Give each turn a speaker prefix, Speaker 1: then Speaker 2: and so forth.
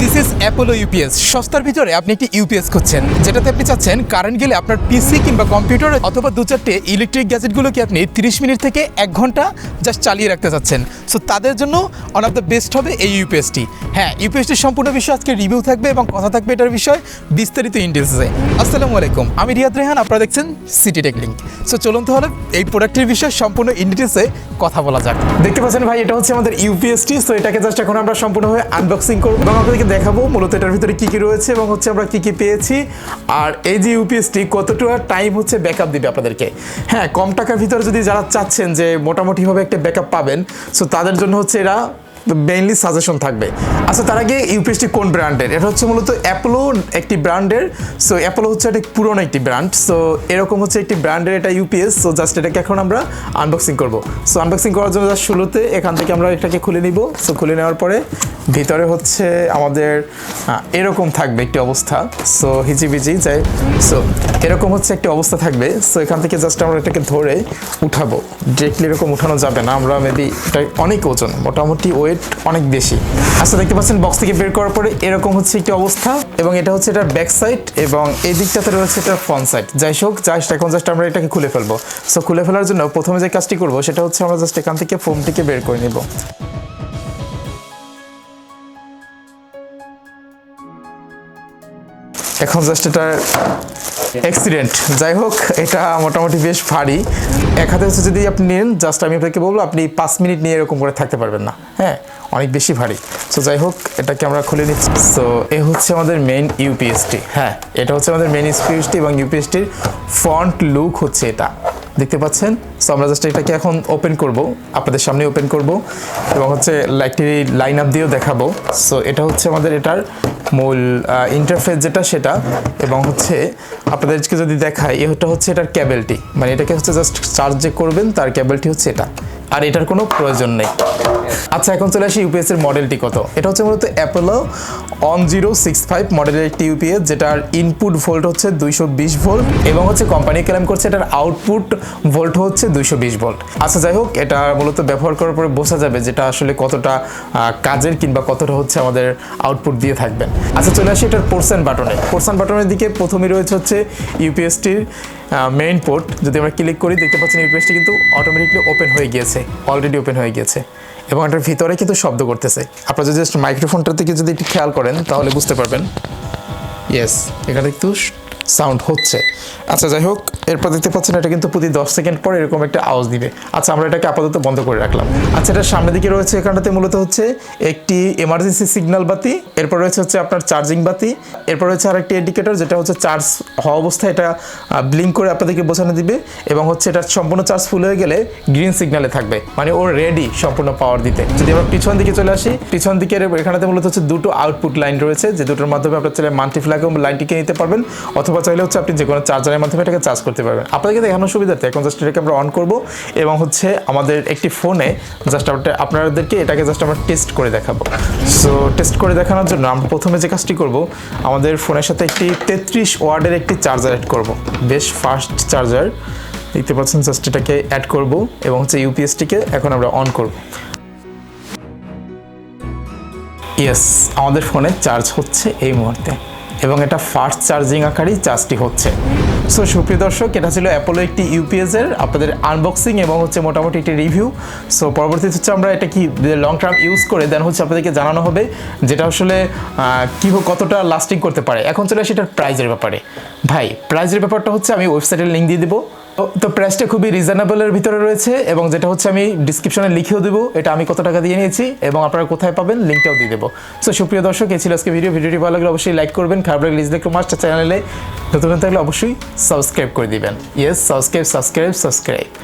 Speaker 1: This is Apollo UPS. সস্তার ভিতরে আপনি একটি ইউপিএস খুঁজছেন, যেটাতে আপনি চাচ্ছেন কারেন্ট গেলে আপনার পিসি কিংবা কম্পিউটার অথবা দু চারটে ইলেকট্রিক গ্যাজেটগুলোকে আপনি 30 মিনিট থেকে 1 ঘন্টা জাস্ট চালিয়ে রাখতে চাচ্ছেন। সো তাদের জন্য ওয়ান অফ দ্য বেস্ট হবে এই ইউপিএসটি। হ্যাঁ, ইউপিএসটির সম্পূর্ণ বিষয় আজকে রিভিউ থাকবে এবং কথা থাকবে এটার বিষয় বিস্তারিত ইনডিটেলসে। আসসালামু আলাইকুম, আমি রিয়াদ রেহান, আপনারা দেখছেন সিটি টেক লিংক। সো চলুন তাহলে এই প্রোডাক্টের বিষয়ে সম্পূর্ণ ইনডিটেলসে কথা বলা যাক। দেখতে পাচ্ছেন ভাই, এটা হচ্ছে আমাদের ইউপিএসটি। সো এটাকে জাস্ট এখন আমরা সম্পূর্ণভাবে আনবক্সিং করব এবং আপনাদেরকে দেখাবো মূলত এটার ভিতরে কী কী রয়েছে এবং হচ্ছে আমরা কী কী পেয়েছি, আর এই যে ইউপিএসটি কতটা টাইম হচ্ছে ব্যাকআপ দিবে আপনাদেরকে। হ্যাঁ, কম টাকার ভিতরে যদি যারা চাচ্ছেন যে মোটামুটিভাবে একটা ব্যাকআপ পাবেন, সো তাদের জন্য হচ্ছে এরা মেইনলি সাজেশন থাকবে। আচ্ছা, তার আগে ইউপিএসটি কোন ব্র্যান্ডের? এটা হচ্ছে মূলত অ্যাপোলো একটি ব্র্যান্ডের। সো অ্যাপোলো হচ্ছে একটা পুরনো একটি ব্র্যান্ড। সো এরকম হচ্ছে একটি ব্র্যান্ডের এটা ইউপিএস। সো জাস্ট এটাকে এখন আমরা আনবক্সিং করব। সো আনবক্সিং করার জন্য জাস্ট শুরুতে এখান থেকে আমরা এটাকে খুলে নিব। সো খুলে নেওয়ার পরে ভিতরে হচ্ছে আমাদের এরকম থাকবে একটি অবস্থা। সো হিচিবিচি যাই, সো এরকম হচ্ছে একটি অবস্থা থাকবে। সো এখান থেকে জাস্ট আমরা এটাকে ধরে উঠাবো। ডিরেক্টলি এরকম উঠানো যাবে না, আমরা মেবি এটা অনেক ওজন, মোটামুটি ওয়েট অনেক বেশি। আচ্ছা, দেখতে পাচ্ছেন বক্স থেকে বের করার পরে এরকম হচ্ছে একটি অবস্থা, এবং এটা হচ্ছে এটার ব্যাক সাইড এবং এই দিকটাতে রয়েছে এটার ফ্রন্ট সাইড। যাই হোক, এখন জাস্ট আমরা এটাকে খুলে ফেলবো। সো খুলে ফেলার জন্য প্রথমে যে কাজটি করবো সেটা হচ্ছে আমরা জাস্ট এখান থেকে ফোমটিকে বের করে নিব। এখন জাস্ট এটার অ্যাক্সিডেন্ট, যাই হোক এটা মোটামুটি বেশ ভারী। এক হাতে হচ্ছে যদি আপনি নেন, জাস্ট আমি আপনাকে বলবো আপনি 5 মিনিট নিয়ে এরকম করে থাকতে পারবেন না। হ্যাঁ, অনেক বেশি ভারী। সো যাই হোক, এটাকে আমরা খুলে নিচ্ছি। সো এ হচ্ছে আমাদের মেইন ইউপিএসটি। হ্যাঁ, এটা হচ্ছে আমাদের মেইন ইউপিএসটি এবং ইউপিএসটির ফ্রন্ট লুক হচ্ছে এটা, দেখতে পাচ্ছেন। সো আমরা জাস্ট এটাকে এখন ওপেন করব, আপনাদের সামনে ওপেন করব এবং হচ্ছে একটি লাইন আপ দিয়েও দেখাবো। সো এটা হচ্ছে আমাদের এটার মূল ইন্টারফেস যেটা সেটা, এবং হচ্ছে আপনাদেরকে যদি দেখায় এটা হচ্ছে এটার কেবলটি, মানে এটাকে হচ্ছে জাস্ট চার্জ যে করবেন তার কেবলটি হচ্ছে এটা, আর এটার কোনো প্রয়োজন নেই। আচ্ছা, এখন চলে আসি ইউপিএস এর মডেলটি কত। এটা হচ্ছে মূলত অ্যাপোলো 1065 মডেলের একটি ইউপিএস, যেটার ইনপুট ভোল্ট হচ্ছে 220 ভোল্ট এবং হচ্ছে কোম্পানি ক্লেম করছে এটার আউটপুট ভোল্ট হচ্ছে 220 ভোল্ট। আচ্ছা, যাই হোক, এটা মূলত ব্যবহার করার পরে বোঝা যাবে যেটা আসলে কতটা কাজের কিংবা কতটা হচ্ছে আমাদের আউটপুট দিয়ে থাকবেন। আচ্ছা, চলে আসি এটার পোর্শন বাটনে। পোর্শন বাটনের দিকে প্রথমেই রয়েছে হচ্ছে ইউপিএসটির মেইন পোর্ট। যদি আমরা ক্লিক করি, দেখতে পাচ্ছেন ইউপিএসটি কিন্তু অটোমেটিকলি ওপেন হয়ে গিয়েছে, অলরেডি ওপেন হয়ে গিয়েছে এবং এটার ভিতরে কিন্তু শব্দ করতেছে। আপনারা যদি জাস্ট মাইক্রোফোনটার দিকে যদি একটু খেয়াল করেন তাহলে বুঝতে পারবেন। ইয়েস, এখানে একটু সাউন্ড হচ্ছে। আচ্ছা, যাই হোক, এরপর দেখতে পাচ্ছেন এটা কিন্তু প্রতি 10 সেকেন্ড পর এরকম একটা আওয়াজ দিবে। আচ্ছা, আমরা এটাকে আপাতত বন্ধ করে রাখলাম। আচ্ছা, এটার সামনের দিকে রয়েছে এখানটাতে মূলত হচ্ছে একটি এমার্জেন্সি সিগন্যাল বাতি, এরপর রয়েছে হচ্ছে আপনার চার্জিং বাতি, এরপর রয়েছে আরেকটি ইন্ডিকেটর যেটা হচ্ছে চার্জ হওয়া অবস্থায় এটা ব্লিঙ্ক করে আপনাদেরকে বোঝানো দিবে, এবং হচ্ছে এটা সম্পূর্ণ চার্জ ফুল হয়ে গেলে গ্রিন সিগন্যালে থাকবে, মানে ও রেডি সম্পূর্ণ পাওয়ার দিতে। যদি আমরা পিছন দিকে চলে আসি, পিছন দিকে এখানটাতে মূলত হচ্ছে দুটো আউটপুট লাইন রয়েছে, যে দুটোর মাধ্যমে আপনার চাইলে মাল্টিপ্লাগ লাইনটিকে নিতে পারবেন, অথবা চাইলে হচ্ছে আপনি যে কোনো চার্জারের মাধ্যমে এটাকে চার্জ করতে পারবেন। আপনাদেরকে দেখানোর সুবিধার্থে এখন জাস্ট এটাকে আমরা অন করব এবং হচ্ছে আমাদের একটি ফোনে জাস্ট আপনাদেরকে এটাকে জাস্ট আমরা টেস্ট করে দেখাবো। সো টেস্ট করে দেখানোর জন্য আমরা প্রথমে যে কাজটি করব, আমাদের ফোনের সাথে একটি 33 ওয়াটের একটি চার্জার অ্যাড করব, বেশ ফাস্ট চার্জার, দেখতে পাচ্ছেন। জাস্ট এটাকে অ্যাড করব এবং হচ্ছে ইউপিএসটিকে এখন আমরা অন করব। ইয়েস, আমাদের ফোনে চার্জ হচ্ছে এই মুহূর্তে এবং এটা ফাস্ট চার্জিং আকারেই চার্জটি হচ্ছে। সো সুপ্রিয় দর্শক, এটা ছিল অ্যাপোলো একটি ইউপিএসের আপনাদের আনবক্সিং এবং হচ্ছে মোটামুটি একটি রিভিউ। সো পরবর্তীতে হচ্ছে আমরা এটা কি লং টার্ম ইউজ করে দেন হচ্ছে আপনাদেরকে জানানো হবে যেটা আসলে কতটা লাস্টিং করতে পারে। এখন চলে আসি এটার প্রাইজের ব্যাপারে। ভাই, প্রাইজের ব্যাপারটা হচ্ছে আমি ওয়েবসাইটের লিঙ্ক দিয়ে দেবো। তো প্রাইসটা খুবই রিজনেবলের ভিতরে রয়েছে এবং যেটা হচ্ছে আমি ডিসক্রিপশনে লিখেও দেবো এটা আমি কত টাকা দিয়ে নিয়েছি এবং আপনারা কোথায় পাবেন লিঙ্কটাও দিয়ে দেবো। সো সুপ্রিয় দর্শক, এই ছিল আজকে ভিডিওটি ভালো লাগলে অবশ্যই লাইক করবেন, খারাপ লাগলে লিস্ট দেখে মাস্টার চ্যানেলে নতুন থাকলে অবশ্যই সাবস্ক্রাইব করে দিবেন। Yes, subscribe.